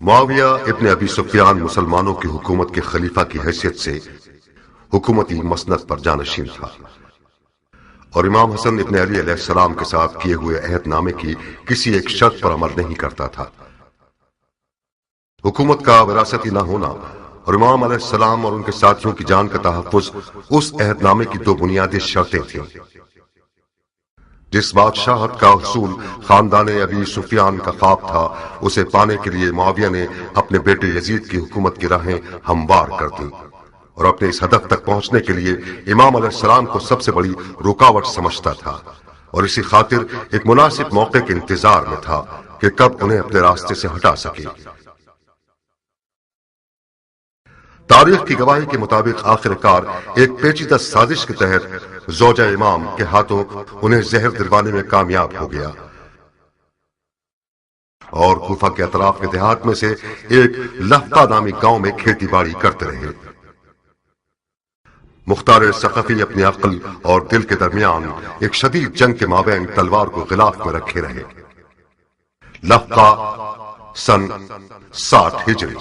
معاویہ ابن ابی سفیان مسلمانوں کی حکومت کے خلیفہ کی حیثیت سے حکومتی مسند پر جانشین تھا اور امام حسن ابن علی علیہ السلام کے ساتھ کیے ہوئے عہد نامے کی کسی ایک شرط پر عمل نہیں کرتا تھا۔ حکومت کا وراثتی نہ ہونا اور امام علیہ السلام اور ان کے ساتھیوں کی جان کا تحفظ اس عہد نامے کی دو بنیادی شرطیں تھیں۔ جس بادشاہت کا حصول خاندان ابی سفیان کا خواب تھا، اسے پانے کے لیے معاویہ نے اپنے بیٹے یزید کی حکومت کی راہیں ہموار کر دیں اور اپنے اس ہدف تک پہنچنے کے لیے امام علیہ السلام کو سب سے بڑی رکاوٹ سمجھتا تھا اور اسی خاطر ایک مناسب موقع کے انتظار میں تھا کہ کب انہیں اپنے راستے سے ہٹا سکے۔ تاریخ کی گواہی کے مطابق آخر کار ایک پیچیدہ سازش کے تحت زوجہ امام کے ہاتھوں انہیں زہر دلوانے میں کامیاب ہو گیا اور کوفہ کے اطراف کے دیہات میں سے ایک لفتہ نامی گاؤں میں کھیتی باڑی کرتے رہے۔ مختار ثقفی اپنی عقل اور دل کے درمیان ایک شدید جنگ کے مابین تلوار کو غلاف میں رکھے رہے۔ لفتہ سن 60 ہجری۔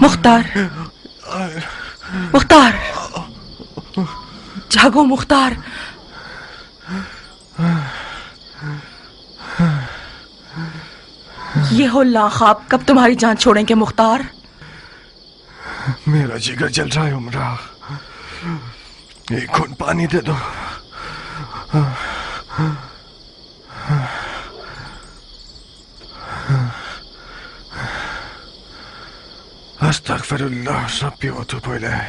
مختار، مختار، جاگو مختار۔ یہ ہو لا خواب کب تمہاری جان چھوڑیں گے مختار؟ میرا جگر جل رہا ہے عمرہ، ایک گھونٹ پانی دے دو۔ استغفر اللہ ربی واتوب الیہ۔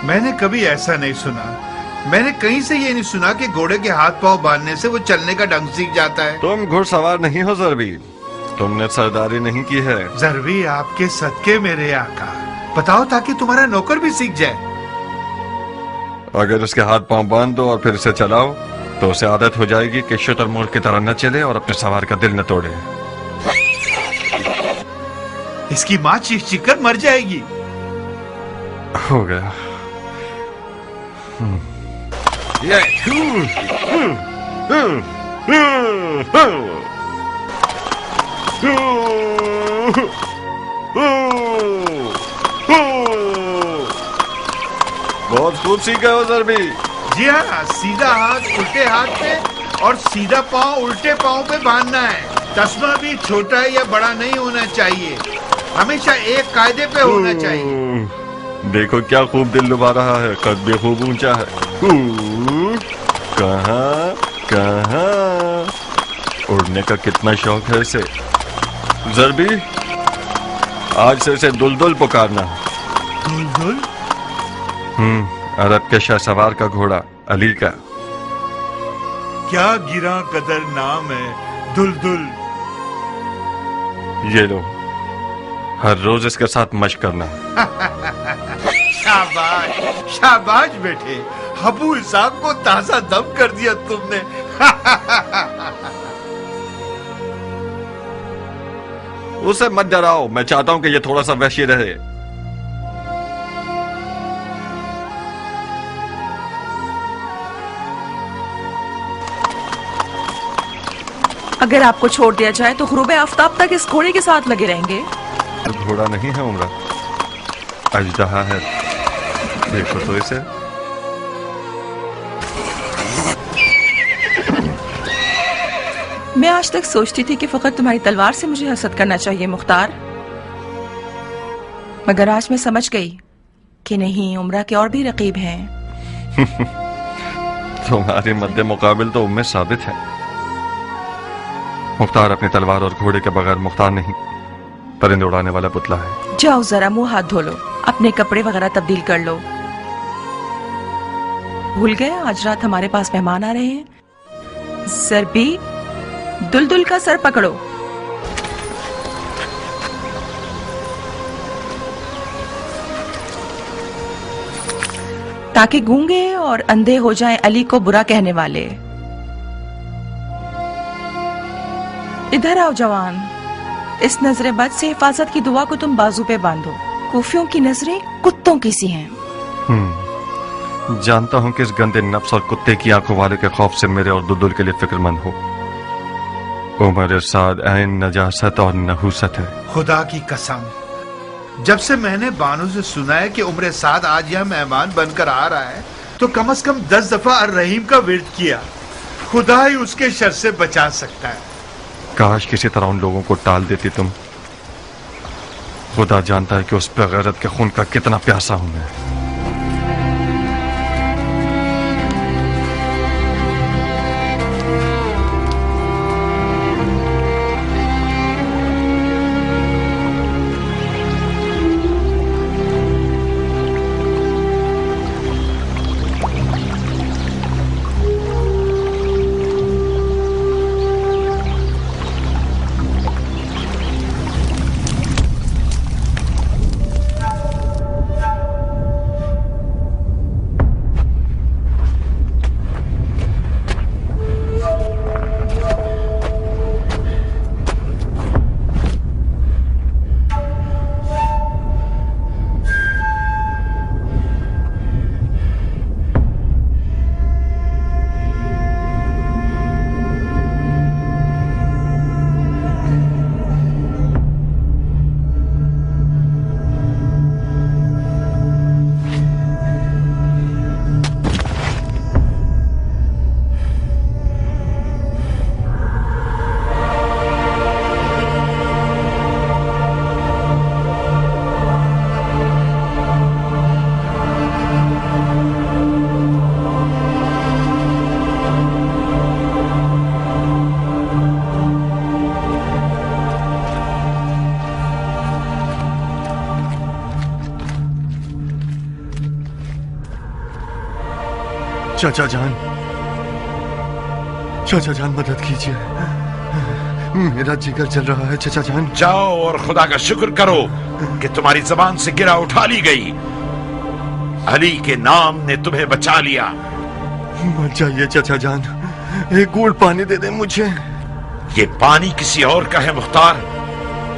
میں نے کبھی ایسا نہیں سنا، میں نے کہیں سے یہ نہیں سنا کہ گھوڑے کے ہاتھ پاؤں باندھنے سے وہ چلنے کا ڈھنگ سیکھ جاتا ہے۔ تم گھڑ سوار نہیں ہو ضربی، تم نے سرداری نہیں کی ہے۔ ضربی آپ کے صدقے میرے آقا، بتاؤ تاکہ تمہارا نوکر بھی سیکھ جائے۔ اگر اس کے ہاتھ پاؤں باندھ دو اور پھر اسے چلاؤ تو اسے عادت ہو جائے گی کہ شتر مور کی طرح نہ چلے اور اپنے سوار کا دل نہ توڑے. اس کی ماں چیخ چیخ کر مر جائے گی. ہو گیا. بہت خوب سیکھا ہو سر بھی. جی ہاں، سیدھا ہاتھ الٹے ہاتھ پہ اور سیدھا پاؤں الٹے پاؤں پہ باندھنا ہے. تسمہ بھی چھوٹا یا بڑا نہیں ہونا چاہیے، ہمیشہ ایک قاعدے پہ ہونا چاہیے. دیکھو کیا خوب دل لبا رہا ہے، قد بھی خوب اونچا ہے. کہاں کہاں اڑنے کا کتنا شوق ہے اسے. ضربی آج سے اسے دلدل پکارنا. دلدل؟ عرب کے شاہ سوار کا گھوڑا علی کا. کیا گراں قدر نام ہے دلدل. یہ لو، ہر روز اس کے ساتھ مشق کرنا. شاباش شاباش بیٹے، ابو صاحب کو تازہ دم کر دیا تم نے. اسے مت ڈراؤ، میں چاہتا ہوں کہ یہ تھوڑا سا وحشی رہے. اگر آپ کو چھوڑ دیا جائے تو غروب آفتاب تک اس گھوڑے کے ساتھ لگے رہیں گے. گھوڑا نہیں ہے عمرہ، اژدہا ہے. دیکھو تو اسے. میں آج تک سوچتی تھی کہ فقط تمہاری تلوار سے مجھے حسد کرنا چاہیے مختار، مگر آج میں سمجھ گئی کہ نہیں، عمرہ کے اور بھی رقیب ہیں. تمہاری مد مقابل تو ام ثابت ہے. مختار اپنی تلوار اور گھوڑے کے بغیر مختار نہیں، پرندے اڑانے والا پتلا ہے. جاؤ ذرا منہ ہاتھ دھو لو، اپنے کپڑے وغیرہ تبدیل کر لو. بھول گئے آج رات ہمارے پاس مہمان آ رہے ہیں. ضربی، دلدل کا سر پکڑو. تاکہ گونگے اور اندھے ہو جائیں علی کو برا کہنے والے. ادھر آؤ جوان، اس نظر بد سے حفاظت کی دعا کو تم بازو پہ باندھو. کوفیوں کی نظریں کتوں کی سی ہیں. جانتا ہوں کہ اس گندے نفس اور کتے کی آنکھوں والے کے خوف سے میرے اور دلدل کے لیے فکر مند ہو. عمر سعد عین نجاست اور نحوست ہے. خدا کی قسم، جب سے میں نے بانو سے سنا ہے کہ عمر سعد آج یہاں مہمان بن کر آ رہا ہے تو کم از کم 10 دفعہ الرحیم کا ورد کیا. خدا ہی اس کے شر سے بچا سکتا ہے. کاش کسی طرح ان لوگوں کو ٹال دیتی تم. خدا جانتا ہے کہ اس پہ غیرت کے خون کا کتنا پیاسا ہوں میں. چاچا جان مدد کیجیے، میرا جگر جل رہا ہے. چاچا جان جاؤ اور خدا کا شکر کرو کہ تمہاری زبان سے گرہ اٹھا لی گئی. अली के नाम ने तुम्हें बचा लिया। मत जाइए चाचा जान, एक घूंट पानी दे दे मुझे। ये पानी किसी और का है मुख्तार,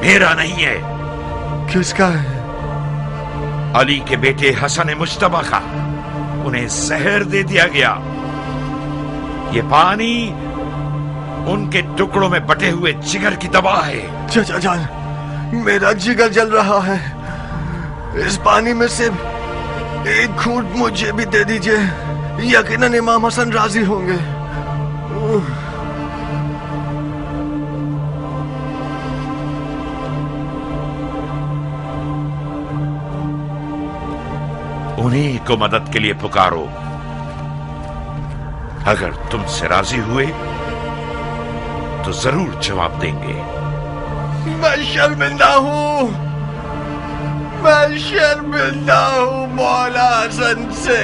मेरा नहीं है। किसका है? अली के बेटे हसन मुश्तबा का। उन्हें जहर दे दिया गया। ये पानी उनके टुकड़ों में बटे हुए जिगर की दवा है। चाचा जान, मेरा जिगर जल रहा है, इस पानी में से एक घूंट मुझे भी दे दीजिए, यकीनन इमाम हसन राजी होंगे। उन्हीं को मदद के लिए पुकारो। अगर तुमसे राजी हुए तो जरूर जवाब देंगे। मैं शर्मिंदा हूँ, मैं शर्मिंदा हूँ मौला हसन से।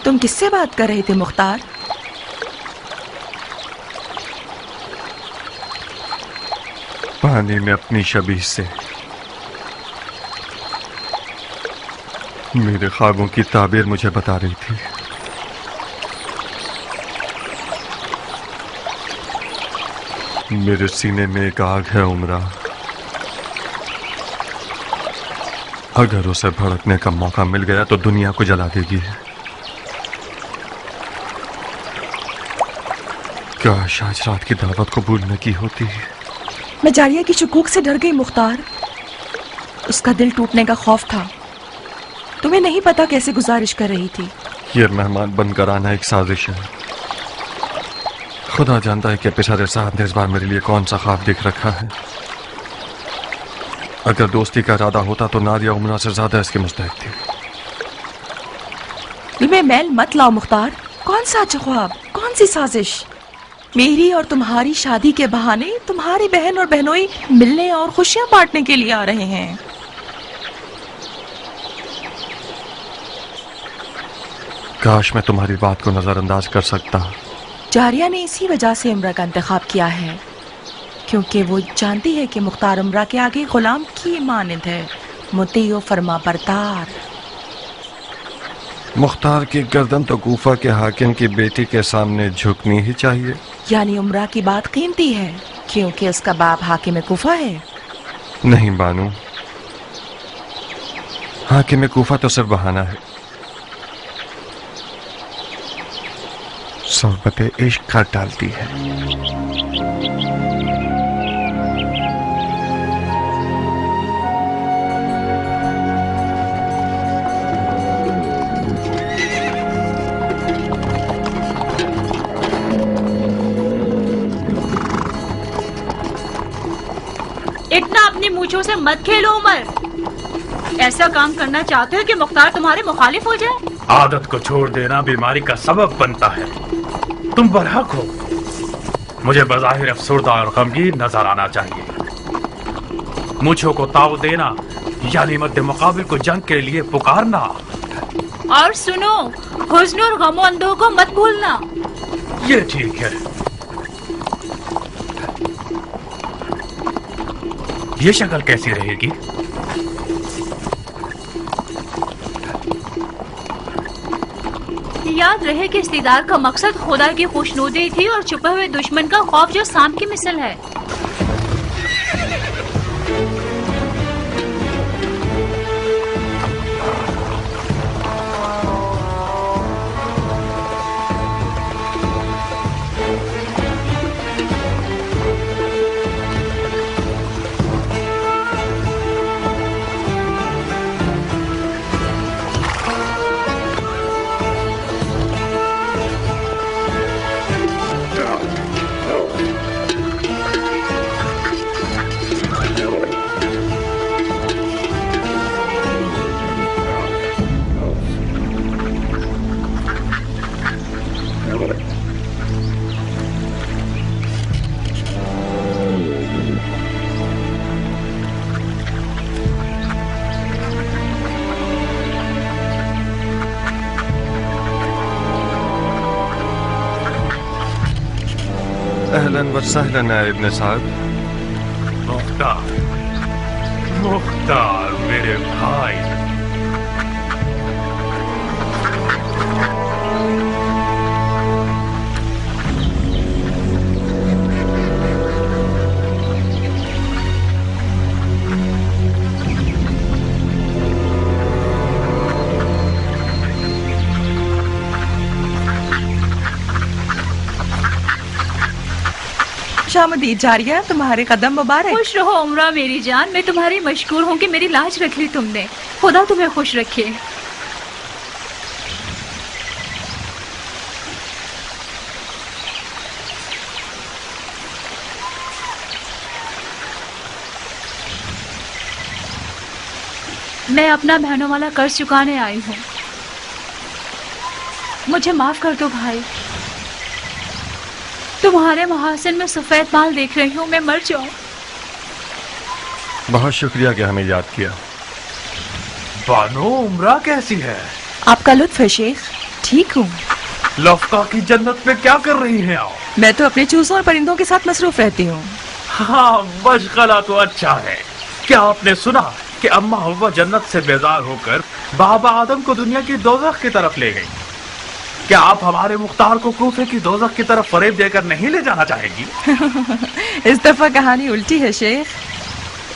तुम किससे बात कर रहे थे मुख्तार? पानी में अपनी शबीह से। मेरे ख्वाबों की ताबीर मुझे बता रही थी। मेरे सीने में एक आग है उमरा, अगर उसे भड़कने का मौका मिल गया तो दुनिया को जला देगी। काश आज रात की दावत कबूल न की होती। मैं जारिया की शुकूक से डर गई मुख्तार। उसका दिल टूटने का खौफ था। तुम्हें नहीं पता कैसे गुजारिश कर रही थी। ये मेहमान बनकर आना एक साजिश है। खुदा जानता है कि पिछले साथ ने इस बार मेरे लिए कौन सा ख्वाब देख रखा है। अगर दोस्ती का इरादा होता तो नादिया उमरा से ज्यादा इसके मुस्तहिक थी। दिल में मैल मत लाओ मुख्तार। कौन सा अच्छा ख्वाब, कौन सी साजिश? मेरी और तुम्हारी शादी के बहाने तुम्हारी बहन और बहनोई मिलने और खुशियां बांटने के लिए आ रहे हैं। काश मैं तुम्हारी बात को नजरअंदाज कर सकता। जारिया ने इसी वजह से उमरा का इंतखाब किया है, क्योंकि वो जानती है कि मुख्तार उमरा के आगे गुलाम की मानद है, मुती और फरमा बरदार। मुख्तार की गर्दन तो कूफा के हाकिम की बेटी के सामने झुकनी ही चाहिए। यानी उमरा की बात कीमती है क्योंकि उसका बाप हाकिम कूफा है। नहीं बानू, हाकिम कूफा तो सिर्फ बहाना है। सोहबत इश्क कर डालती है। इतना अपनी मूंछों से मत खेलो उमर। ऐसा काम करना चाहते हो कि मुख्तार तुम्हारे मुखालिफ हो जाए? आदत को छोड़ देना बीमारी का सबब बनता है। तुम बरहक हो। मुझे बज़ाहिर अफसरदा और गमगीन नजर आना चाहिए। मूंछों को ताव देना यानी मद्दे मुकाबिल को जंग के लिए पुकारना। और सुनो, हुस्न और गमो अंदों को मत भूलना। ये ठीक है। ये शक्ल कैसी रहेगी? याद रहे कि इस्तिदार का मकसद खुदा की खुशनुदी थी और छुपे हुए दुश्मन का खौफ जो सांप की मिसल है। अहलन व सहलन है इब्न साहब। मुख्तार, मुख्तार मेरे भाई। खुशामदीद जारिया, तुम्हारे कदम मुबारक। खुश रहो उमरा मेरी जान, मैं तुम्हारी मशकूर हूँ कि मेरी लाज रख ली तुमने। खुदा तुम्हें खुश रखे। मैं अपना बहनों वाला कर्ज चुकाने आई हूँ, मुझे माफ कर दो भाई। तुम्हारे महासन में सफेद बाल देख रही हूँ, मैं मर जाऊं। बहुत शुक्रिया कि हमें याद किया। बानो, उमरा कैसी है? आपका लुत्फ है शेख, ठीक हूँ। लफ्का की जन्नत में क्या कर रही हैं आप? मैं तो अपने चूजों और परिंदों के साथ मसरूफ रहती हूँ। हाँ, मशगला तो अच्छा है। क्या आपने सुना कि अम्मा हव्वा जन्नत से बेजार होकर बाबा आदम को दुनिया की दोज़ख की तरफ ले गई? क्या आप हमारे मुख्तार को कूफे की दोज़ख की तरफ फरेब देकर नहीं ले जाना चाहेंगी? इस दफा कहानी उल्टी है शेख।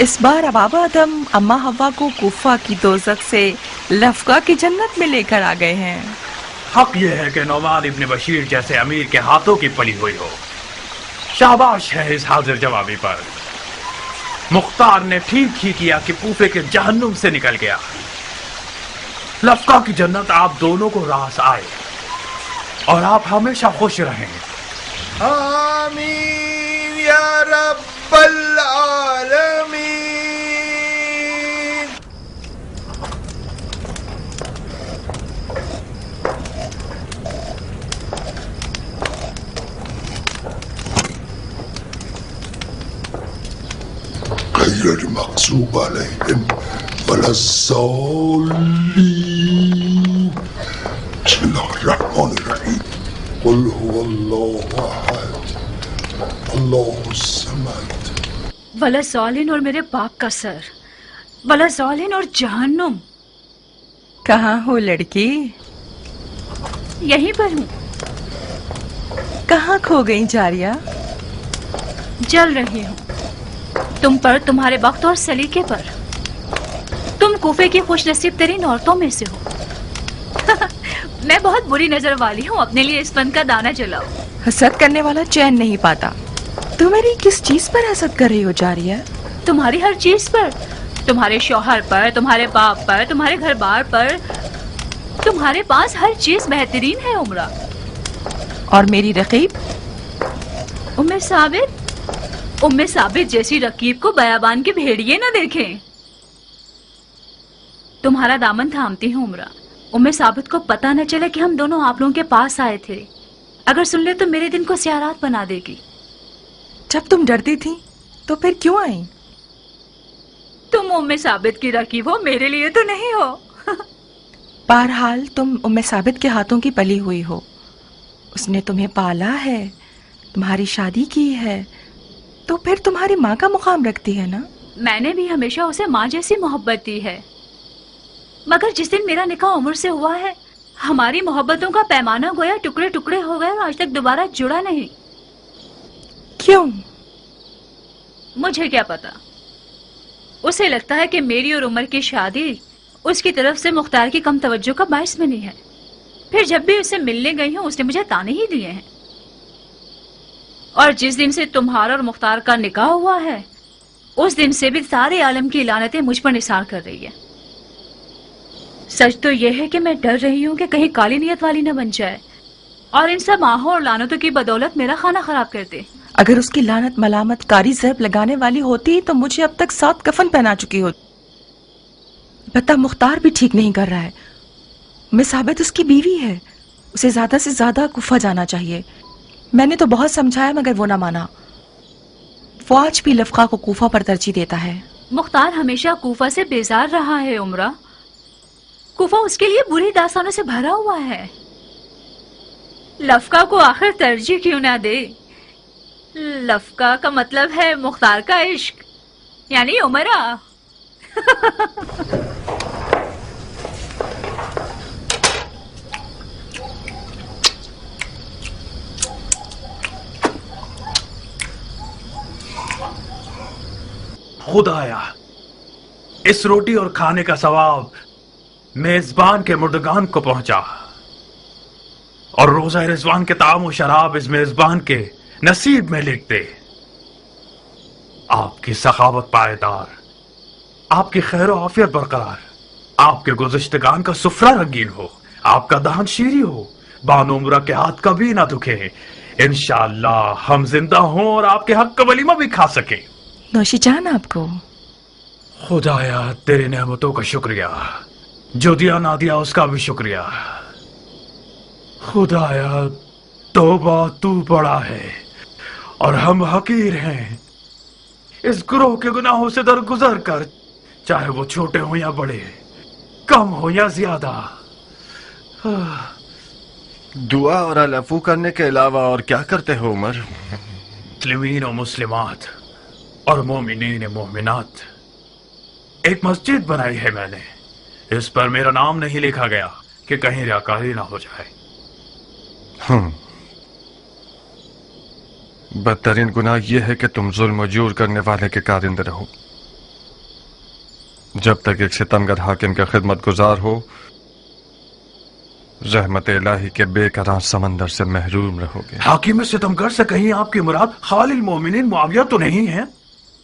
इस बार बाबा आदम अम्मा हव्वा को कूफा की दोज़ख से लफ्का की जन्नत में लेकर आ गए हैं। हक ये है कि नौमान इब्न बशीर जैसे अमीर के हाथों की पली हुई हो। शाबाश है इस हाजिर जवाबी पर। मुख्तार ने ठीक ही किया कि कूफे के जहन्नुम से निकल गया। लफ्का की जन्नत आप दोनों को रास आए और आप हमेशा खुश रहें। आमीन या रब्बल आलमीन। غير المغضوب عليهم ولا الضالين. بسم الله الرحمن الرحيم. قل هو الله احد الله الصمد. वला ज़ालिन और मेरे बाप का सर, वला ज़ालिन और जहन्नुम। कहाँ हो लड़की? यहीं पर हूँ। कहाँ खो गई जारिया? जल रही हूँ तुम पर, तुम्हारे वक्त और सलीके पर। तुम कूफे की खुश नसीब तरीन औरतों में से हो। मैं बहुत बुरी नजर वाली हूँ, अपने लिए इस फन का दाना जलाओ। हसद करने वाला चैन नहीं पाता। तुम मेरी किस चीज पर हसद कर रही हो जारिया? तुम्हारी हर चीज पर, तुम्हारे शौहर पर, तुम्हारे बाप पर, तुम्हारे घर बार पर। तुम्हारे पास हर चीज बेहतरीन है उमरा। और मेरी रकीब? उम्मे साबित जैसी रकीब को बयाबान के भेड़िए न देखें। तुम्हारा दामन थामती हूँ उमरा। उम्मे साबित को पता न चले कि हम दोनों आप लोगों के पास आए थे। अगर सुन ले तो मेरे दिन को सियारात बना देगी। जब तुम डरती थी तो फिर क्यों आई? तुम उम्मे साबित की रकीब हो, मेरे लिए तो नहीं हो। बहरहाल तुम उम्मे साबित के हाथों की पली हुई हो। उसने तुम्हें पाला है, तुम्हारी शादी की है, तो फिर तुम्हारी माँ का मुकाम रखती है ना? मैंने भी हमेशा उसे माँ जैसी मोहब्बत दी है, मगर जिस दिन मेरा निकाह उम्र से हुआ है, हमारी मोहब्बतों का पैमाना गोया टुकड़े टुकड़े हो गए और आज तक दोबारा जुड़ा नहीं। क्यों? मुझे क्या पता। उसे लगता है कि मेरी और उमर की शादी उसकी तरफ से मुख्तार की कम तवज्जो का बाइस बनी है। फिर जब भी उसे मिलने गई हूँ उसने मुझे ताने ही दिए हैं। और जिस दिन से तुम्हारा और मुख्तार का निकाह हुआ है, उस दिन से भी सारे आलम की लानतें मुझ पर निसार कर रही है। सच तो यह है कि मैं डर रही हूँ कि कहीं काली नियत वाली न बन जाए और इन सब आहों और लानतों की बदौलत मेरा खाना खराब कर दे। अगर उसकी लानत मलामत कारी ज़रब लगाने वाली होती तो मुझे अब तक 7 कफन पहना चुकी होती। बता मुख्तार भी ठीक नहीं कर रहा है। मैं साबित उसकी बीवी है, उसे ज्यादा से ज्यादा कुफा जाना चाहिए। मैंने तो बहुत समझाया मगर वो ना माना। वो आज भी लफ्का को कूफा पर तरजीह देता है। मुख्तार हमेशा कूफा से बेजार रहा है उमरा। कूफा उसके लिए बुरी दास्तानों से भरा हुआ है। लफ्का को आखिर तरजीह क्यों ना दे? लफका का मतलब है मुख्तार का इश्क, यानी उमरा। खुदाया, इस रोटी और खाने का सवाब मेजबान के मुर्दगान को पहुंचा और रोजा रिजवान के ताम और शराब इस मेजबान के नसीब में लिख दे। आपकी सखावत पायदार, आपकी खैर आफियत बरकरार, आपके गुज़िश्तगान का सुफरा रंगीन हो, आपका दान शीरी हो, बानो उमरा के हाथ कभी ना दुखे। इंशाअल्लाह हम जिंदा हों और आपके हक का वलीमा भी खा सके। नौशी जान आपको। खुदाया, तेरी नेमतों का शुक्रिया, जो दिया ना दिया उसका भी शुक्रिया। खुदाया, तौबा तू बड़ा है और हम हकीर हैं। इस गुरोह के गुनाहों से दरगुजर कर, चाहे वो छोटे हो या बड़े, कम हो या ज्यादा। दुआ और अलफू करने के अलावा और क्या करते हो उमर? मुस्लिमीन और मुस्लिमात और मोमिनीन मोमिनात, एक मस्जिद बनाई है मैंने। इस पर मेरा नाम नहीं लिखा गया कि कहीं रियाकारी ना हो जाए। बदतरीन गुनाह यह है कि तुम जुल्म और जूर करने वाले के कारिंदे रहो। जब तक एक सितमगर हाकिम का खिदमत गुजार हो, रहमत इलाही के बेकरार समंदर से महरूम रहोगे। हाकिम सितमगर से कहीं आपकी मुराद खालिल मोमिनीन मुआविया तो नहीं है?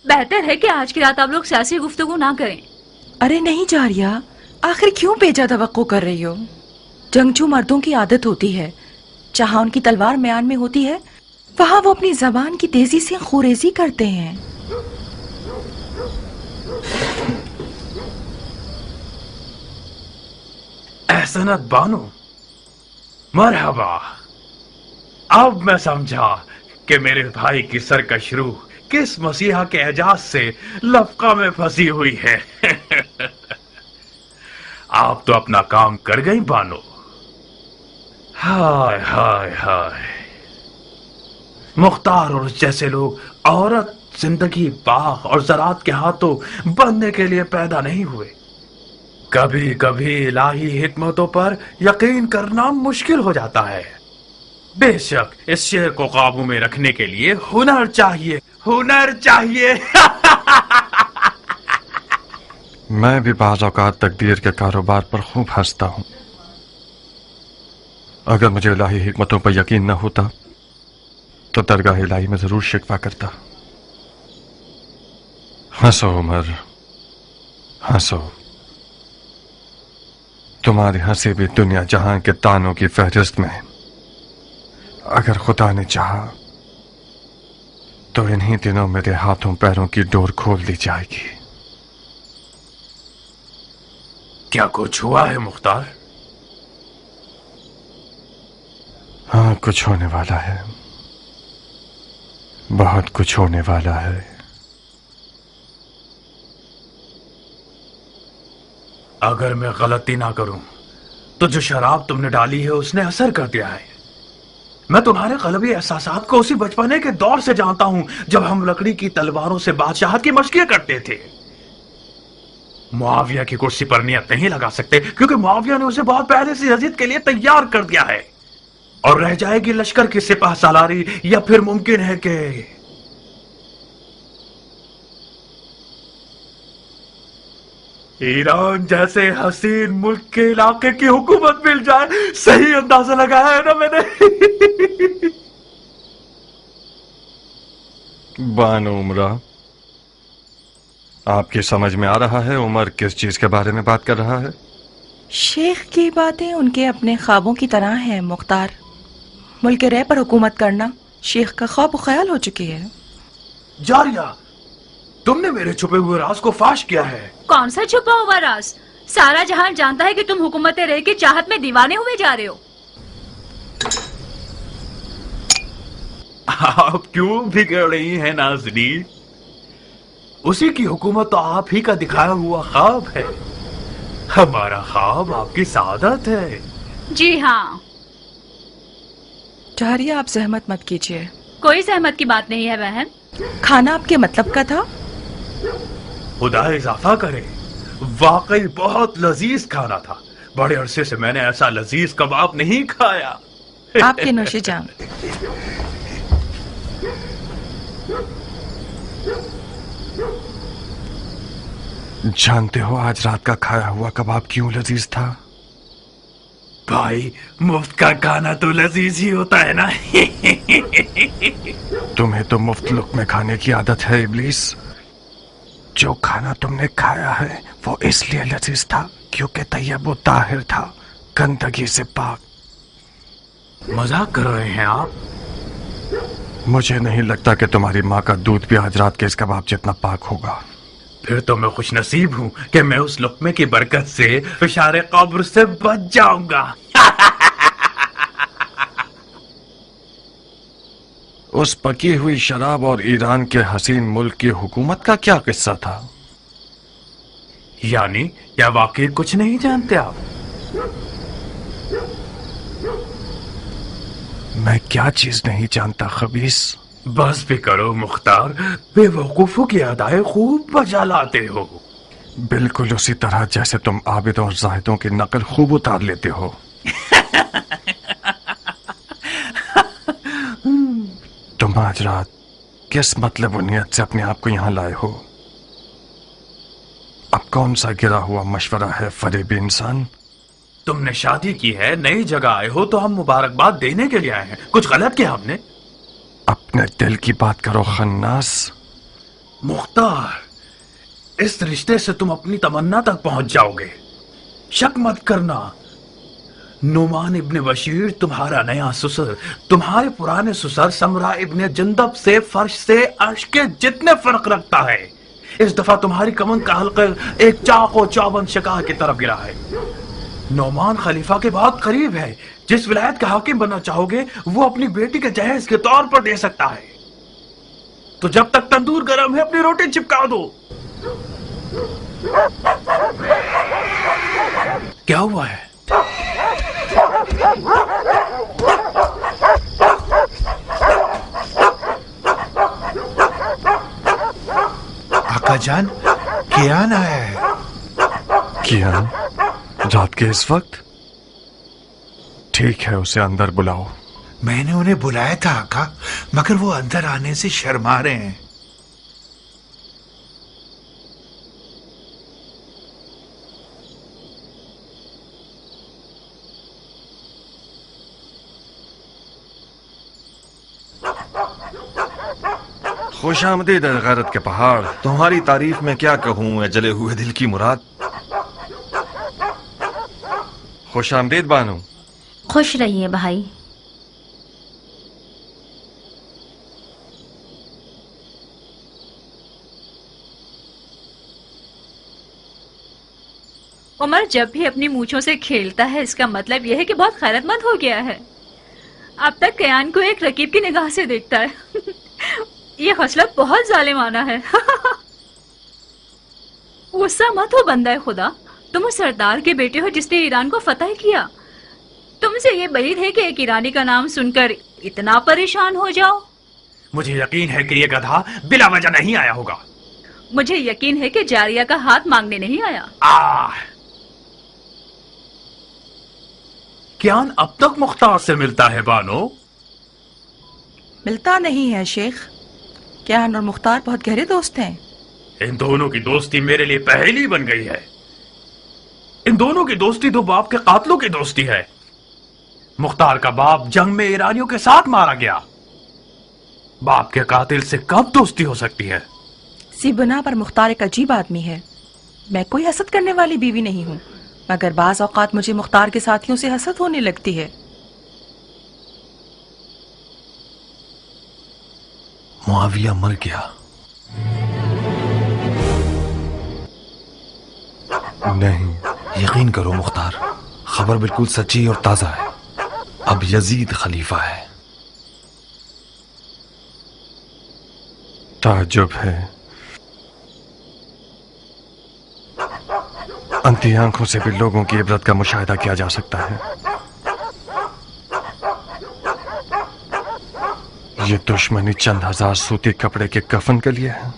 बेहतर है कि आज की रात आप लोग सियासी गुफ्तगू ना करें। अरे नहीं जारिया, आखिर क्यों बेजा तवक्को कर रही हो? जंगजू मर्दों की आदत होती है, जहाँ उनकी तलवार म्यान में होती है वहाँ वो अपनी जबान की तेजी से खुरेजी करते हैं। एहसनत बानो, मरहबा। अब मैं समझा कि मेरे भाई की सरकश रूह किस मसीहा के एजाज से लफका में फंसी हुई है। आप तो अपना काम कर गई बानो। हाय हाय हाय, मुख्तार और उस जैसे लोग औरत, जिंदगी, बाग और ज़रात के हाथों बनने के लिए पैदा नहीं हुए। कभी कभी इलाही हिकमतों पर यकीन करना मुश्किल हो जाता है। बेशक इस शेर को काबू में रखने के लिए हुनर चाहिए, हुनर चाहिए। मैं भी बाज़ औक़ात तकदीर के कारोबार पर खूब हंसता हूँ। अगर मुझे इलाही हिकमतों पर यकीन न होता तो दरगाह इलाही में जरूर शिकवा करता। हंसो उमर, हंसो। तुम्हारी हंसी भी दुनिया जहां के तानों की फहरिस्त में है। अगर खुदा ने चाहा तो इन्हीं दिनों मेरे हाथों पैरों की डोर खोल दी जाएगी। क्या कुछ हुआ है मुख्तार? हाँ, कुछ होने वाला है, बहुत कुछ होने वाला है। अगर मैं गलती ना करूं तो जो शराब तुमने डाली है उसने असर कर दिया है। मैं तुम्हारे क़ल्बी एहसासात को उसी बचपने के दौर से जानता हूं जब हम लकड़ी की तलवारों से बादशाहत की मशक़ें करते थे। मुआविया की कुर्सी पर नियत नहीं लगा सकते क्योंकि मुआविया ने उसे बहुत पहले से यजीद के लिए तैयार कर दिया है। और रह जाएगी लश्कर की सिपाह सालारी, या फिर मुमकिन है कि ईरान जैसे हसीन मुल्क के इलाके की हुकूमत मिल जाए। सही अंदाजा लगाया है ना मैंने? बानो उमरा, आपकी समझ में आ रहा है उमर किस चीज के बारे में बात कर रहा है? शेख की बातें उनके अपने ख्वाबों की तरह हैं मुख्तार। मुल्क रे पर हुकूमत करना शेख का ख्वाब ख्याल हो चुकी है। जारिया, तुमने मेरे छुपे हुए राज को फाश किया है। कौन सा छुपा हुआ राज? सारा जहान जानता है कि तुम हुकूमत रे की चाहत में दीवाने हुए जा रहे हो। आप क्यों बिगड़ रही हैं नाज़नी? उसी की हुकूमत तो आप ही का दिखाया हुआ ख्वाब है। हमारा ख्वाब आपकी सादत है। जी हाँ। जारिया, आप जहमत मत कीजिए। कोई सहमत की बात नहीं है बहन। खाना आपके मतलब का था? खुदा इजाफा करे, वाकई बहुत लजीज खाना था। बड़े अरसे से मैंने ऐसा लजीज कबाब नहीं खाया। आपके नौशे जान। जानते हो आज रात का खाया हुआ कबाब क्यों लजीज था? भाई, मुफ्त का खाना तो लजीज ही होता है ना। तुम्हें तो मुफ्त लुक़्मे खाने की आदत है इब्लीस। जो खाना तुमने खाया है वो इसलिए लजीज था क्योंकि तैयब व ताहिर था, गंदगी से पाक। मजाक कर रहे हैं आप? मुझे नहीं लगता कि तुम्हारी माँ का दूध भी आज रात के इस कबाब जितना पाक होगा। फिर तो मैं खुश नसीब हूँ कि मैं उस लुक़्मे की बरकत से फिशारे कब्र से बच जाऊंगा। उस पकी हुई शराब और ईरान के हसीन मुल्क की हुकूमत का क्या किस्सा था? यानी क्या वाकई कुछ नहीं जानते आप? मैं क्या चीज नहीं जानता खबीस? बस भी करो मुख्तार, बेवकूफों की अदाएं खूब बजा लाते हो। बिल्कुल उसी तरह जैसे तुम आबिद और जाहिदों की नकल खूब उतार लेते हो। तुम आज रात किस मतलब व नियत से अपने आप को यहाँ लाए हो? अब कौन सा गिरा हुआ मशवरा है फरेबी इंसान? तुमने शादी की है, नई जगह आए हो, तो हम मुबारकबाद देने के लिए आए हैं। कुछ गलत किया हमने? अपने दिल की बात करो खन्नास। मुख्तार, इस रिश्ते से तुम अपनी तमन्ना तक पहुंच जाओगे। शक मत करना, नुमान इब्ने बशीर तुम्हारा नया ससुर तुम्हारे पुराने ससुर समरा इब्ने जंदब से फर्श से अर्श के जितने फर्क रखता है। इस दफा तुम्हारी कमन का हल्का एक चाको चौबंद शिकार की तरफ गिरा है। नौमान खलीफा के बहुत करीब है। जिस विलायत का हाकिम बनना चाहोगे वो अपनी बेटी के जहेज के तौर पर दे सकता है। तो जब तक तंदूर गर्म है अपनी रोटी चिपका दो। क्या हुआ है? आका जान, कियान आया है। कियान? रात के इस वक्त? ठीक है, उसे अंदर बुलाओ। मैंने उन्हें बुलाया था आका, मगर वो अंदर आने से शर्मा रहे हैं। खुश आमदीद गैरत के पहाड़। तुम्हारी तारीफ में क्या कहूँ मैं जले हुए दिल की मुराद। खुश आमदीद बानो। खुश रहिए भाई। उमर जब भी अपनी मूंछों से खेलता है इसका मतलब यह है कि बहुत खैरतमंद हो गया है। अब तक कयान को एक रकीब की निगाह से देखता है। ये खसलत बहुत जालिमाना है। गुस्सा मत हो बंदा है खुदा, तुम उस सरदार के बेटे हो जिसने ईरान को फतह किया। तुमसे ये बैद है कि एक ईरानी का नाम सुनकर इतना परेशान हो जाओ। मुझे यकीन है कि ये गधा बिला वजह नहीं आया होगा। मुझे यकीन है कि जारिया का हाथ मांगने नहीं आया। कियान अब तक मुख्तार से मिलता है बानो? मिलता नहीं है शेख। कियान और मुख्तार बहुत गहरे दोस्त हैं। इन दोनों की दोस्ती मेरे लिए पहेली बन गई है। इन दोनों की दोस्ती दो बाप के कातलों की दोस्ती है। मुख्तार का बाप जंग में ईरानियों के साथ मारा गया। बाप के कातिल से कब दोस्ती हो सकती है? सी बुना पर मुख्तार एक अजीब आदमी है। मैं कोई हसद करने वाली बीवी नहीं हूँ, मगर बाज औकात मुझे मुख्तार के साथियों से हसद होने लगती है। मुआविया मर गया। नहीं, यकीन करो मुख्तार, खबर बिल्कुल सच्ची और ताजा है। अब यजीद खलीफा है। ताज्जुब है। अंधी आंखों से भी लोगों की इबरत का मुशाहिदा किया जा सकता है। ये दुश्मनी चंद हजार सूती कपड़े के कफन के लिए है।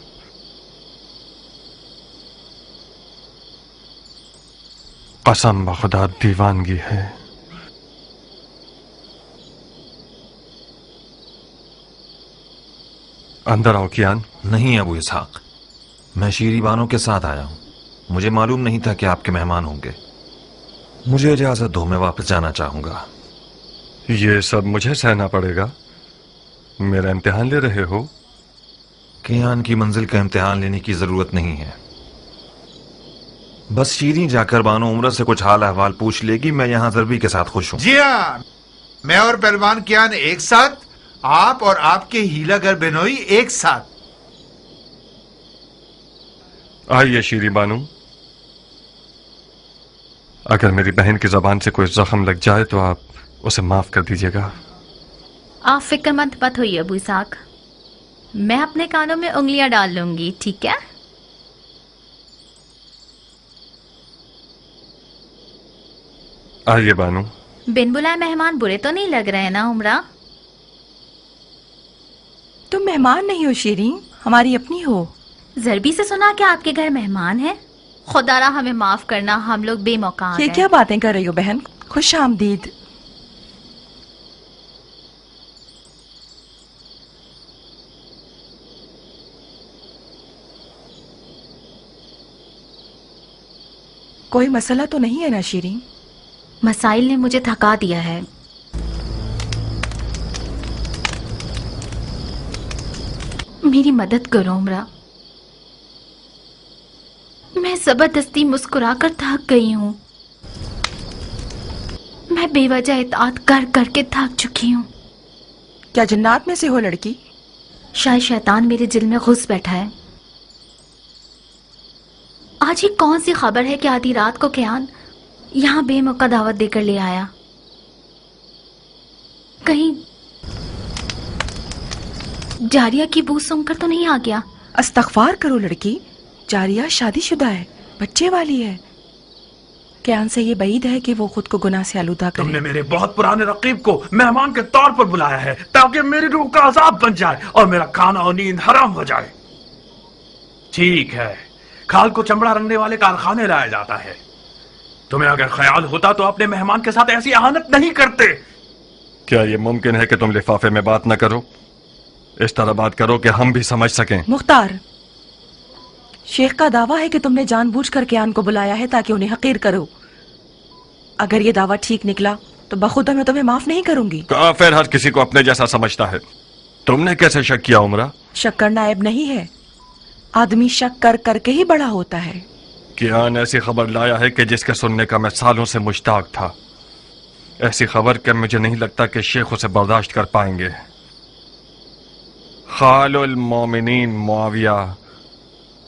कसम बखुदा दीवानगी है। अंदर आओ कियान। नहीं अबू इसहाक, मैं शीरी बानो के साथ आया हूं। मुझे मालूम नहीं था कि आपके मेहमान होंगे। मुझे इजाजत दो, मैं वापस जाना चाहूंगा। ये सब मुझे सहना पड़ेगा? मेरा इम्तिहान ले रहे हो? कियान की मंजिल का इम्तिहान लेने की जरूरत नहीं है। बस शीरी जाकर बानो उम्र से कुछ हाल अहवाल पूछ लेगी। मैं यहां जरबी के साथ खुश हूं। जी हाँ, मैं और पहलवान कियान एक साथ, आप और आपके हीलागर बेनोई एक साथ। आइए शीरी बानू, अगर मेरी बहन की जबान से कोई जख्म लग जाए तो आप उसे माफ कर दीजिएगा। आप फिक्रमंद मत होइए अबू इसहाक, मैं अपने कानों में उंगलियां डाल लूंगी, ठीक है? आइए बानू। बिन बुलाए मेहमान बुरे तो नहीं लग रहे ना उमरा? तुम मेहमान नहीं हो शीरी, हमारी अपनी हो। जरबी से सुना कि आपके घर मेहमान है। खुदारा हमें माफ करना, हम लोग बेमौका आ ये गए। क्या बातें कर रही हो बहन? खुश आमदीद। कोई मसला तो नहीं है ना शीरी? मसाइल ने मुझे थका दिया है। मेरी मदद करो उमरा, मैं जबरदस्ती मुस्कुराकर थक गई हूँ। मैं बेवजह इताअत कर करके थक चुकी हूँ। क्या जन्नात में से हो लड़की? शायद शैतान मेरे दिल में घुस बैठा है। आज ही कौन सी खबर है कि आधी रात को कियान यहाँ बेमौका दावत देकर ले आया? कहीं जारिया की बू सुनकर तो नहीं आ गया? अस्तगफार करो लड़की, जारिया शादीशुदा है, बच्चे वाली है। कियान से ये बईद है कि वो खुद को गुनाह से आलूदा करे। तुमने मेरे बहुत पुराने रकीब को मेहमान के तौर पर बुलाया है ताकि मेरी रूह का अजाब बन जाए और मेरा खाना और नींद हराम हो जाए। ठीक है, खाल को चमड़ा रंगने वाले कारखाने लाया जाता है। तुम्हें अगर ख्याल होता तो अपने मेहमान के साथ ऐसी अहानत नहीं करते। क्या ये मुमकिन है कि तुम लिफाफे में बात न करो? इस तरह बात करो कि हम भी समझ सकें। मुख्तार, शेख का दावा है कि तुमने जानबूझकर कियान को बुलाया है ताकि उन्हें हकीर करो। अगर ये दावा ठीक निकला तो बखुदा मैं तुम्हें माफ नहीं करूंगी। काफिर हर किसी को अपने जैसा समझता है। तुमने कैसे शक किया उमरा? शक करना ऐब नहीं है, आदमी शक कर करके ही बड़ा होता है। कियान ऐसी खबर लाया है कि जिसके सुनने का मैं सालों से मुश्ताक था। ऐसी खबर कि मुझे नहीं लगता कि शेख उसे बर्दाश्त कर पाएंगे। खालुल मोमिनीन मुआविया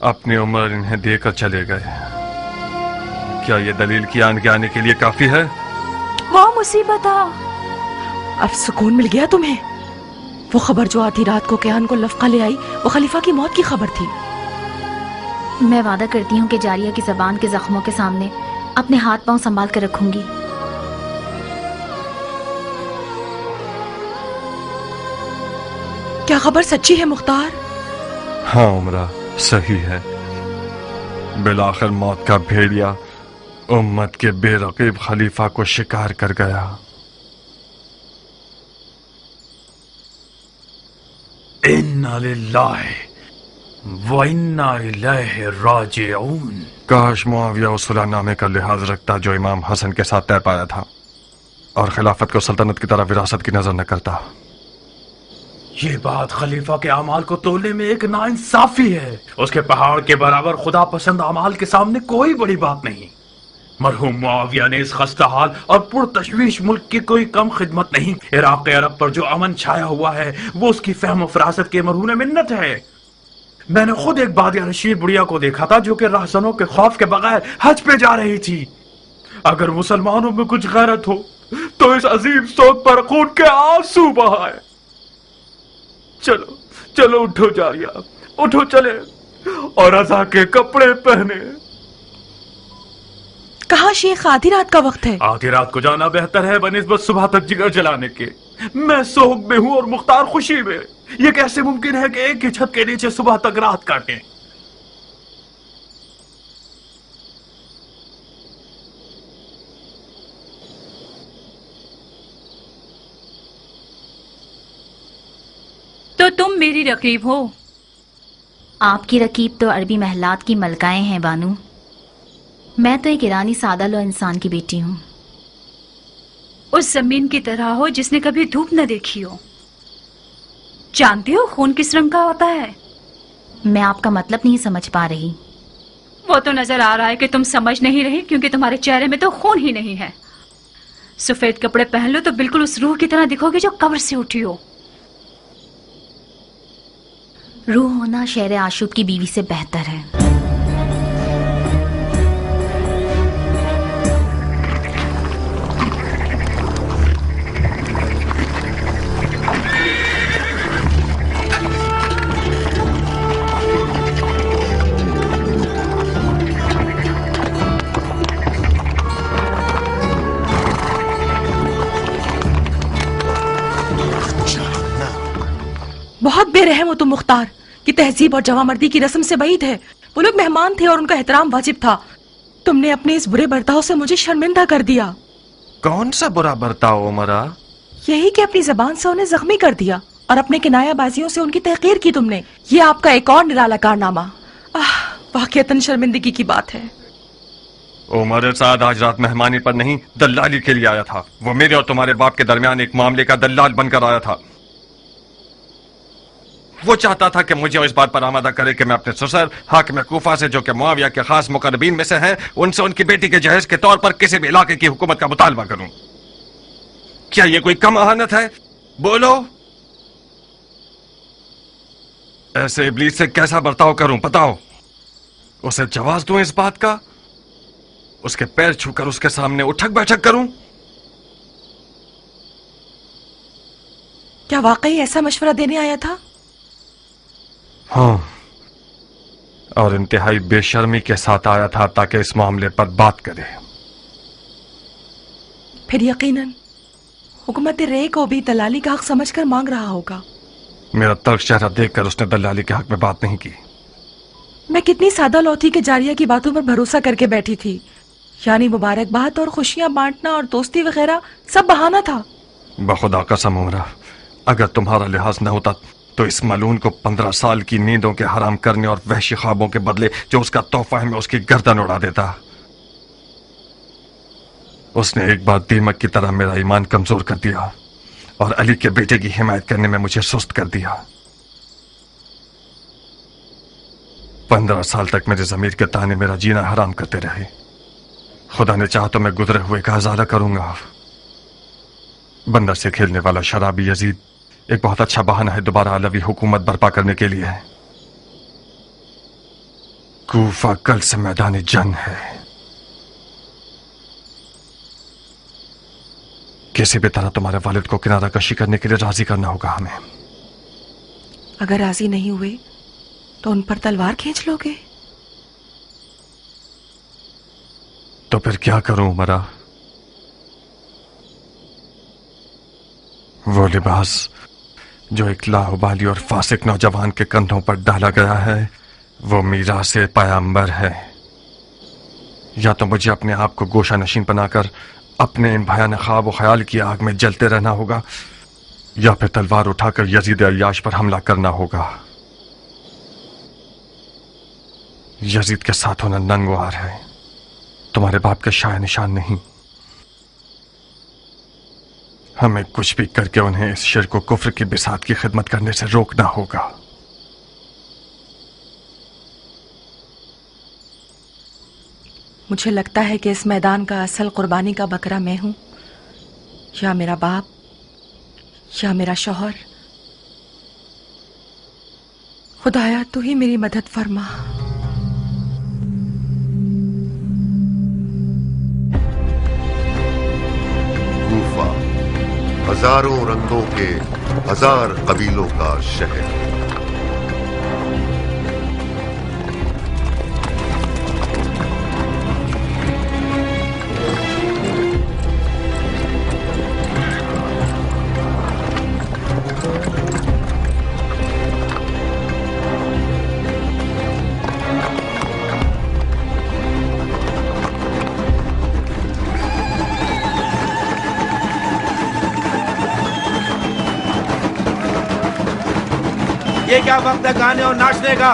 अपनी उम्र इन्हें देकर चले गए। क्या ये दलील कियान के आने के लिए काफी है? वाह मुसीबत! अब सुकून मिल गया तुम्हें। वो खबर जो आधी रात को कियान को लफका ले आई, वो खलीफा की मौत की खबर थी। मैं वादा करती हूँ कि जारिया की जबान के जख्मों के सामने अपने हाथ पांव संभाल कर रखूंगी। क्या खबर सच्ची है मुख्तार? हाँ उमरा, सही है। बिलाखिर मौत का भेड़िया उम्मत के बेरकीब खलीफा को शिकार कर गया। इन्ना लिल्लाहि व इन्ना इलैहि राजिऊन। काश मुआविया उस सुलहनामे का लिहाज रखता जो इमाम हसन के साथ तय पाया था और खिलाफत को सल्तनत की तरह विरासत की नजर न करता। ये बात खलीफा के अमाल को तोलने में एक नाइंसाफी है। उसके पहाड़ के बराबर खुदा पसंद अमाल के सामने कोई बड़ी बात नहीं। मरहूम मुआविया ने इस खस्ता हाल और पुरतशवीश मुल्क की कोई कम खिदमत नहीं। इराक अरब पर जो अमन छाया हुआ है वो उसकी फहम फरासत के मरहून मिन्नत है। मैंने खुद एक बादिया रशीद बुढ़िया को देखा था जो कि रहसनों के खौफ के बगैर हज पे जा रही थी। अगर मुसलमानों में कुछ गैरत हो तो इस अजीम सोच पर खून के आंसू बहाए। चलो चलो उठो जारिया, उठो चले और रज़ा के कपड़े पहने। कहा शेख, आधी रात का वक्त है। आधी रात को जाना बेहतर है बनिस्बत सुबह तक जिगर जलाने के। मैं सोग में हूं और मुख्तार खुशी में। ये कैसे मुमकिन है कि एक ही छत के नीचे सुबह तक रात काटें? तो तुम मेरी रकीब हो? आपकी रकीब तो अरबी महलात की मलकाएं हैं बानू। मैं तो एक ईरानी सादा लो इंसान की बेटी हूँ। उस जमीन की तरह हो जिसने कभी धूप न देखी हो। जानती हो खून किस रंग का होता है? मैं आपका मतलब नहीं समझ पा रही। वो तो नजर आ रहा है कि तुम समझ नहीं रही, क्योंकि तुम्हारे चेहरे में तो खून ही नहीं है। सफेद कपड़े पहन लो तो बिल्कुल उस रूह की तरह दिखोगे जो कब्र से उठी हो। रूह होना शेर आशूब की बीवी से बेहतर है। बहुत बेरहम हो तुम मुख्तार, कि तहजीब और जवामर्दी की रस्म से बईद है। वो लोग मेहमान थे और उनका एहतराम वाजिब था। तुमने अपने इस बुरे बर्ताव से मुझे शर्मिंदा कर दिया। कौन सा बुरा बर्ताव उमरा? यही कि अपनी जबान से उन्हें जख्मी कर दिया और अपने किनायाबाजियों से उनकी तहकीर की तुमने। ये आपका एक और निराला कारनामा। वाकईतन शर्मिंदगी की बात है। उमर साद आज रात मेहमानी पर नहीं, दलाली के लिए आया था। वो मेरे और तुम्हारे बाप के दरमियान एक मामले का दलाल बनकर आया था। वो चाहता था कि मुझे इस बात पर आमादा करे कि मैं अपने ससुर हाकिम कूफा से, जो कि मुआविया के खास मुकर्रबीन में से हैं, उनसे उनकी बेटी के जहेज के तौर पर किसी भी इलाके की हुकूमत का मुतालबा करूं। क्या ये कोई कम अहानत है? बोलो, ऐसे इब्लीस से कैसा बर्ताव करूं? बताओ। उसे जवाब दूं इस बात का? उसके पैर छूकर उसके सामने उठक बैठक करूं? क्या वाकई ऐसा मशवरा देने आया था? हाँ, और इंतहाई बेशर्मी के साथ आया था ताकि इस मामले पर बात करे। फिर यकीनन हुकूमत रे को भी दलाली का हक समझकर मांग रहा होगा। मेरा तल्ख चेहरा देखकर उसने दलाली के हक में बात नहीं की। मैं कितनी सादा लौथी के जारिया की बातों पर भरोसा करके बैठी थी। यानी मुबारकबाद और खुशियां बांटना और दोस्ती वगैरह सब बहाना था। बखुदा कसम उमरा, अगर तुम्हारा लिहाज न होता तो इस मलून को 15 साल की नींदों के हराम करने और वहशी ख्वाबों के बदले जो उसका तोहफा है, मैं उसकी गर्दन उड़ा देता। उसने एक बार दीमक की तरह मेरा ईमान कमजोर कर दिया और अली के बेटे की हिमायत करने में मुझे सुस्त कर दिया। 15 साल तक मेरे ज़मीर के ताने मेरा जीना हराम करते रहे। खुदा ने चाहा तो मैं गुजरे हुए का अज़ाला करूंगा। बंदर से खेलने वाला शराबी यजीद एक बहुत अच्छा बहाना है दोबारा अलवी हुकूमत बर्पा करने के लिए। कूफा कल से मैदान जंग है। किसी भी तरह तुम्हारे वालिद को किनारा कशी करने के लिए राजी करना होगा हमें। अगर राजी नहीं हुए तो उन पर तलवार खींच लोगे? तो फिर क्या करूं उमरा? वो लिबास जो एक लाहुबाली और फासिक नौजवान के कंधों पर डाला गया है, वो मीरासे पैगंबर है। या तो मुझे अपने आप को गोशा नशीन बनाकर अपने इन भयानक ख्वाब और ख्याल की आग में जलते रहना होगा, या फिर तलवार उठाकर यजीद अय्याश पर हमला करना होगा। यजीद के साथ होना नंगवार है, तुम्हारे बाप के शाय निशान नहीं। हमें कुछ भी करके उन्हें इस शिर्क व कुफ्र की बिसात की खिदमत करने से रोकना होगा। मुझे लगता है कि इस मैदान का असल कुर्बानी का बकरा मैं हूं, या मेरा बाप, या मेरा शौहर। खुदाया तू ही मेरी मदद फरमा। कूफा हजारों रंगों के हजार कबीलों का शहर। یہ کیا وقت ہے گانے اور ناچنے کا؟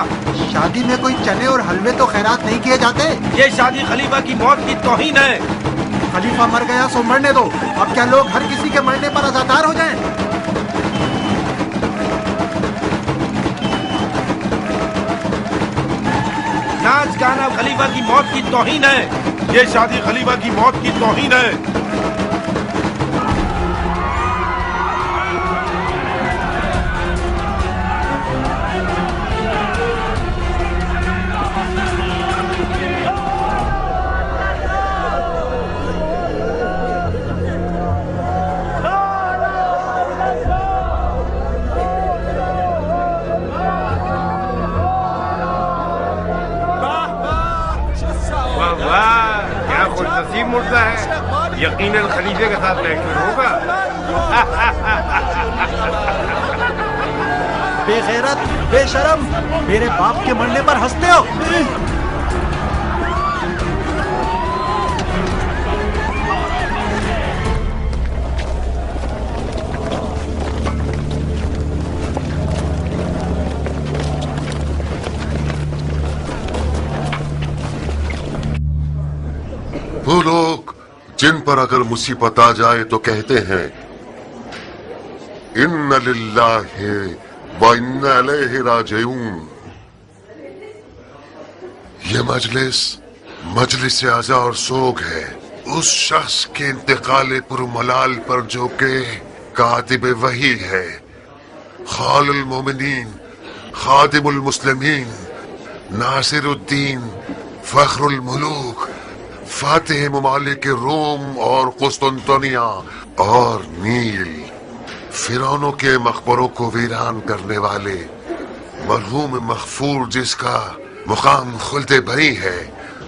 شادی میں کوئی چنے اور حلوے تو خیرات نہیں کیے جاتے؟ یہ شادی خلیفہ کی موت کی توہین ہے۔ خلیفہ مر گیا سو مرنے دو، اب کیا لوگ ہر کسی کے مرنے پر عزادار ہو جائیں؟ ناچ گانا خلیفہ کی موت کی توہین ہے۔ یہ شادی خلیفہ کی موت کی توہین ہے۔ مردہ ہے، یقیناً خلیفے کے ساتھ محشور ہوگا۔ بے غیرت، بے شرم، میرے باپ کے مرنے پر ہنستے ہو؟ وہ لوگ جن پر اگر مصیبت آ جائے تو کہتے ہیں ان للہ و انا الیہ راجعون۔ یہ مجلس عزا اور سوگ ہے اس شخص کے انتقال پرملال پر جو کہ کاتب وحی ہے، خال المومنین، خادم المسلمین، ناصر الدین، فخر الملوک، فاتح ممالک روم اور قسطنطنیہ اور نیل، فرعونوں کے مقبروں کو ویران کرنے والے مرحوم مغفور جس کا مقام خلد بری ہے،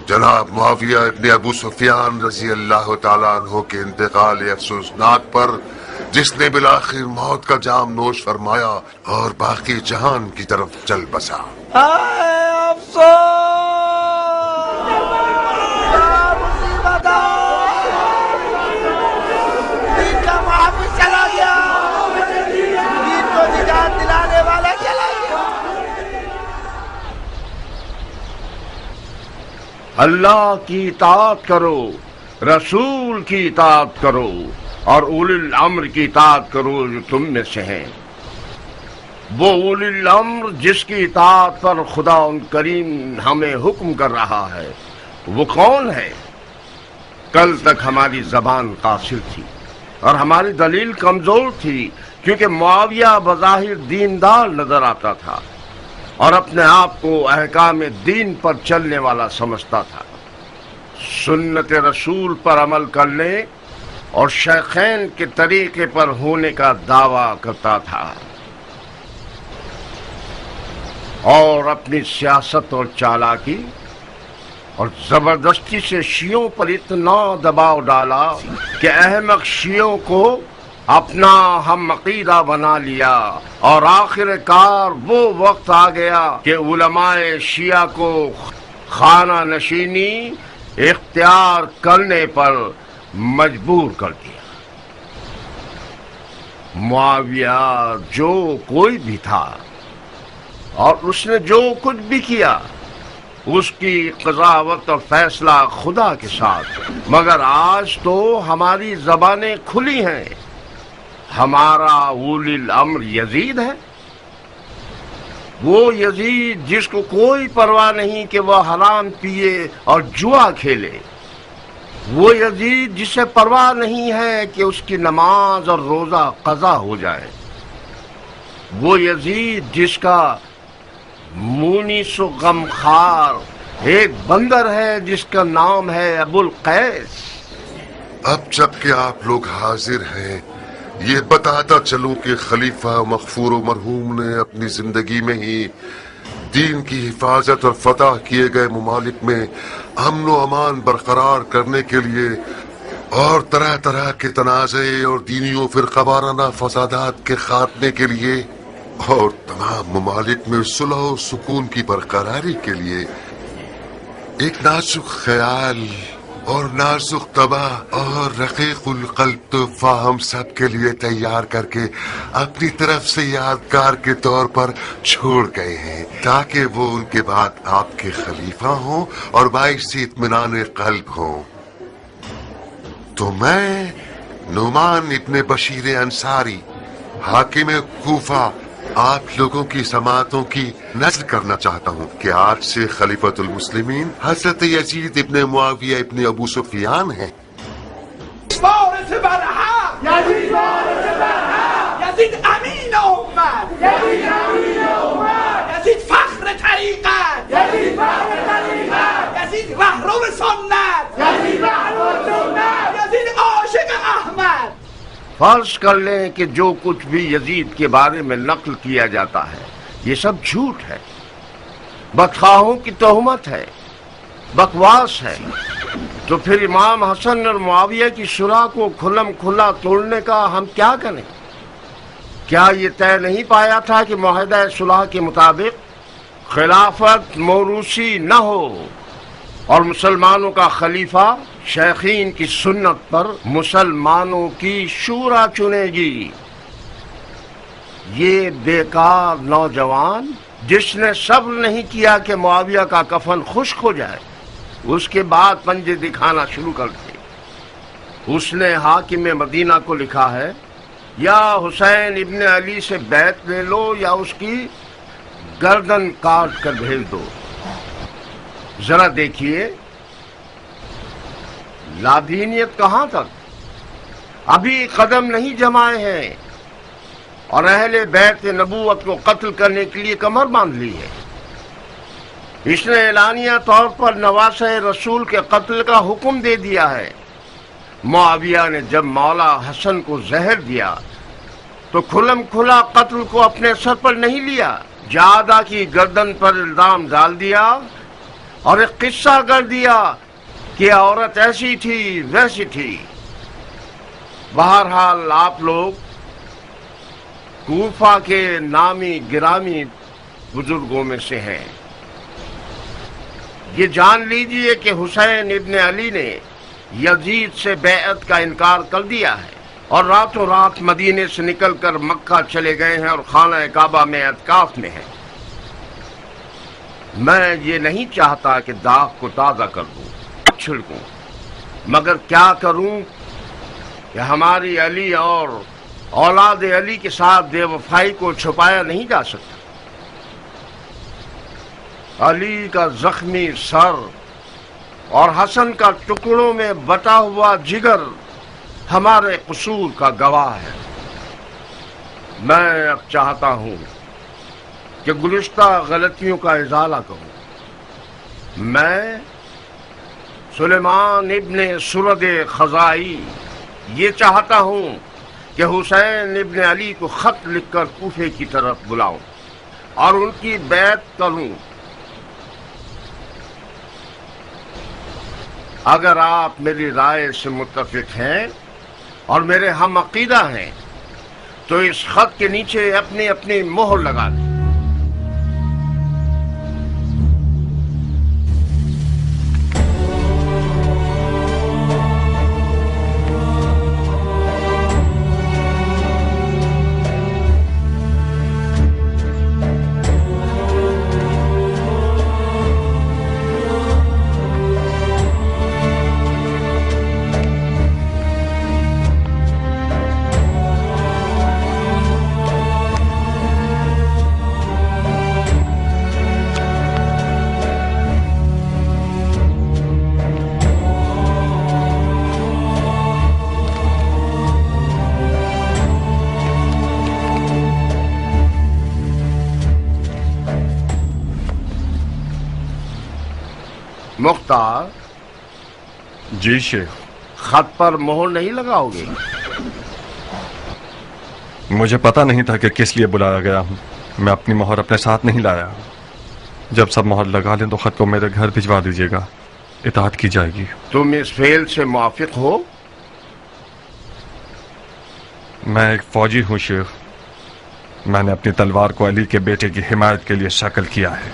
جناب معاویہ ابن ابو سفیان رضی اللہ تعالیٰ عنہ کے انتقال افسوسناک پر جس نے بالآخر موت کا جام نوش فرمایا اور باقی جہان کی طرف چل بسا۔ اللہ کی اطاعت کرو، رسول کی اطاعت کرو اور اولی الامر کی اطاعت کرو جو تم میں سے ہیں۔ وہ اولی الامر جس کی اطاعت پر خدا ان کریم ہمیں حکم کر رہا ہے وہ کون ہے؟ کل تک ہماری زبان قاصر تھی اور ہماری دلیل کمزور تھی کیونکہ معاویہ بظاہر دیندار نظر آتا تھا اور اپنے آپ کو احکام دین پر چلنے والا سمجھتا تھا، سنت رسول پر عمل کرنے اور شیخین کے طریقے پر ہونے کا دعویٰ کرتا تھا، اور اپنی سیاست اور چالاکی اور زبردستی سے شیعوں پر اتنا دباؤ ڈالا کہ احمق شیعوں کو اپنا ہم عقیدہ بنا لیا، اور آخر کار وہ وقت آ گیا کہ علماء شیعہ کو خانہ نشینی اختیار کرنے پر مجبور کر دیا۔ معاویہ جو کوئی بھی تھا اور اس نے جو کچھ بھی کیا اس کی قضاوت اور فیصلہ خدا کے ساتھ، مگر آج تو ہماری زبانیں کھلی ہیں۔ ہمارا اولی الامر یزید ہے، وہ یزید جس کو کوئی پرواہ نہیں کہ وہ حرام پیے اور جوا کھیلے، وہ یزید جسے پرواہ نہیں ہے کہ اس کی نماز اور روزہ قضا ہو جائے، وہ یزید جس کا مونس و غمخوار ایک بندر ہے جس کا نام ہے ابو القیس۔ اب جب کہ آپ لوگ حاضر ہیں یہ بتاتا چلوں کہ خلیفہ مغفور و مرحوم نے اپنی زندگی میں ہی دین کی حفاظت اور فتح کیے گئے ممالک میں امن و امان برقرار کرنے کے لیے اور طرح طرح کے تنازع اور دینی و فرقہ وارانہ فسادات کے خاتمے کے لیے اور تمام ممالک میں صلح و سکون کی برقراری کے لیے ایک نازک خیال اور نازک طبع اور رقیق القلب تحفہ ہم سب کے لیے تیار کر کے اپنی طرف سے یادگار کے طور پر چھوڑ گئے ہیں، تاکہ وہ ان کے بعد آپ کے خلیفہ ہوں اور باعث اطمینان قلب ہوں۔ تو میں نعمان ابن بشیر انصاری حاکم کوفہ آپ لوگوں کی سماعتوں کی نظر کرنا چاہتا ہوں کہ آج سے خلیفۃ المسلمین حضرت یزید ابن معاویہ ابن ابو سفیان ہیں۔ وارث برحق، یزید وارث برحق، یزید امین امت، یزید امین امت، یزید فخر طریقت، یزید فخر طریقت، یزید رهرو سنت، یزید رهرو سنت، یزید عاشق احمد۔ فرض کر لیں کہ جو کچھ بھی یزید کے بارے میں نقل کیا جاتا ہے یہ سب جھوٹ ہے، بدخواہوں کی تہمت ہے، بکواس ہے، تو پھر امام حسن اور معاویہ کی شورا کو کھلم کھلا توڑنے کا ہم کیا کریں؟ کیا یہ طے نہیں پایا تھا کہ معاہدہ صلح کے مطابق خلافت موروثی نہ ہو اور مسلمانوں کا خلیفہ شیخین کی سنت پر مسلمانوں کی شورا چنے گی؟ یہ بیکار نوجوان جس نے صبر نہیں کیا کہ معاویہ کا کفن خشک ہو جائے، اس کے بعد پنجے دکھانا شروع کر دے۔ اس نے حاکم مدینہ کو لکھا ہے یا حسین ابن علی سے بیعت لے لو یا اس کی گردن کاٹ کر بھیج دو۔ ذرا دیکھیے لادینیت کہاں تک، ابھی قدم نہیں جمائے ہیں اور اہل بیت نبوت کو قتل کرنے کے لیے کمر باندھ لی ہے۔ اس نے اعلانیہ طور پر نواسہ رسول کے قتل کا حکم دے دیا ہے۔ معاویہ نے جب مولا حسن کو زہر دیا تو کھلم کھلا قتل کو اپنے سر پر نہیں لیا، جادہ کی گردن پر الزام ڈال دیا اور ایک قصہ کر دیا کہ عورت ایسی تھی ویسی تھی۔ بہرحال آپ لوگ کوفہ کے نامی گرامی بزرگوں میں سے ہیں، یہ جان لیجئے کہ حسین ابن علی نے یزید سے بیعت کا انکار کر دیا ہے اور راتوں رات مدینے سے نکل کر مکہ چلے گئے ہیں اور خانہ کعبہ میں اعتکاف میں ہیں۔ میں یہ نہیں چاہتا کہ داغ کو تازہ کر دوں، چھڑکوں، مگر کیا کروں کہ ہماری علی اور اولاد علی کے ساتھ بے وفائی کو چھپایا نہیں جا سکتا۔ علی کا زخمی سر اور حسن کا ٹکڑوں میں بٹا ہوا جگر ہمارے قصور کا گواہ ہے۔ میں اب چاہتا ہوں کہ گزشتہ غلطیوں کا ازالہ کروں۔ میں سلیمان ابن سرد خزائی یہ چاہتا ہوں کہ حسین ابن علی کو خط لکھ کر کوفے کی طرف بلاؤں اور ان کی بیعت کروں۔ اگر آپ میری رائے سے متفق ہیں اور میرے ہم عقیدہ ہیں تو اس خط کے نیچے اپنی اپنی مہر لگا دیں۔ مختار جی شیخ، خط پر مہر نہیں لگاؤ گے؟ مجھے پتا نہیں تھا کہ کس لیے بلایا گیا ہوں، میں اپنی مہر اپنے ساتھ نہیں لایا۔ جب سب مہر لگا لیں تو خط کو میرے گھر بھجوا دیجیے گا، اطاعت کی جائے گی۔ تم اس فعل سے موافق ہو؟ میں ایک فوجی ہوں شیخ، میں نے اپنی تلوار کو علی کے بیٹے کی حمایت کے لیے شکل کیا ہے۔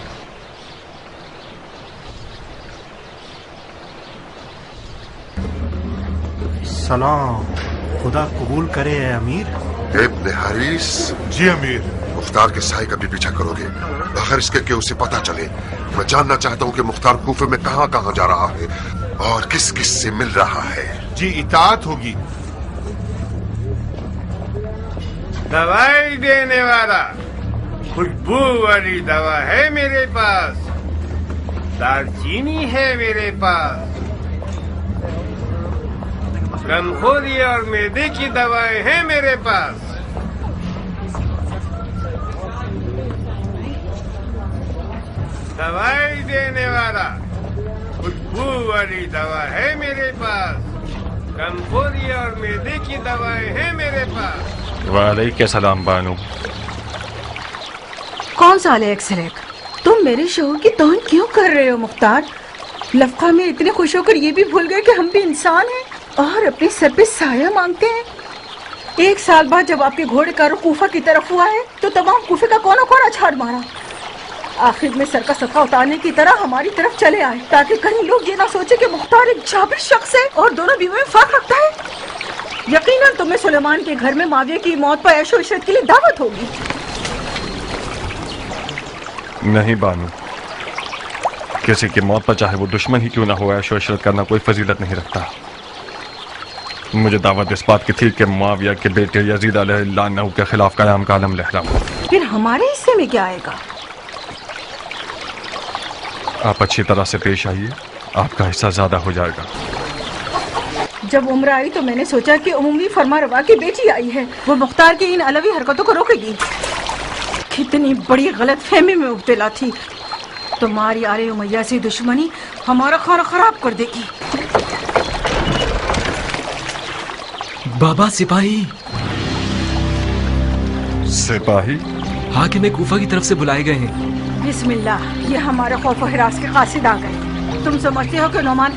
सलाम। खुदा कबूल करे है अमीर। इब्न हरीस। जी अमीर। मुख्तार के साए का भी पीछा करोगे बगैर इसके कि उसे पता चले। मैं जानना चाहता हूँ कि मुख्तार कूफे में कहाँ कहाँ जा रहा है और किस किस से मिल रहा है। जी इताअत होगी। दवाई देने वाला खुशबू वाली दवा है मेरे पास, दालचीनी है मेरे पास, गमखोरी और मैदे की दवाएं हैं मेरे पास। दवाई देने वाला खुशबू वाली दवा है मेरे पास, गमखोरी और मैदे की दवाएं हैं मेरे पास। वालेकुम सलाम बानू। कौन सा अलेक्स? तुम मेरे शोहर की तौहीन क्यों कर रहे हो मुख्तार? लफ्का में इतने खुश होकर ये भी भूल गए कि हम भी इंसान हैं और अपने सर पे साया मांगते हैं। 1 साल बाद जब आपके घोड़े का रुख कूफा की तरफ हुआ है तो तमाम कूफे का कोना कोना छाड़ मारा। आखिर में सर का सफा उतारने की तरह हमारी तरफ चले आए ताकि कहीं लोग ये ना सोचे कि मुख्तार एक जाबिर शख्स है और दोनों बीवियों में फर्क रखता है। यकीनन तुम्हें सुलेमान के घर में माविया की मौत पर ऐशो इशरत के लिए दावत होगी। नहीं बानू, किसी की मौत पर चाहे वो दुश्मन ही क्यों ना हो ऐशो इशरत करना कोई फजीलत नहीं रखता। मुझे दावत इस बात की थी कि मुआविया के बेटे यजीद अलैहिस्सलाम के खिलाफ कयाम का आलम लहराऊं। फिर हमारे हिस्से में क्या आएगा? आप अच्छी तरह से पेश आइए, आपका हिस्सा ज्यादा हो जाएगा। जब उम्र आई तो मैंने सोचा कि उम्मी फरमा रवा की बेटी आई है, वो मुख्तार की इन अलवी हरकतों को रोकेगी। कितनी बड़ी गलत फहमी में मुब्तला थी। तुम्हारी आले उमैया से दुश्मनी हमारा खाना खराब कर देगी। बाबा सिपाही। सिपाही? हाकिम कूफा की तरफ से बुलाए गए हैं। बिस्मिल्लाह, ये हमारे खौफ और हिरास के कासिद आ गए। तुम समझते हो कि नौमान के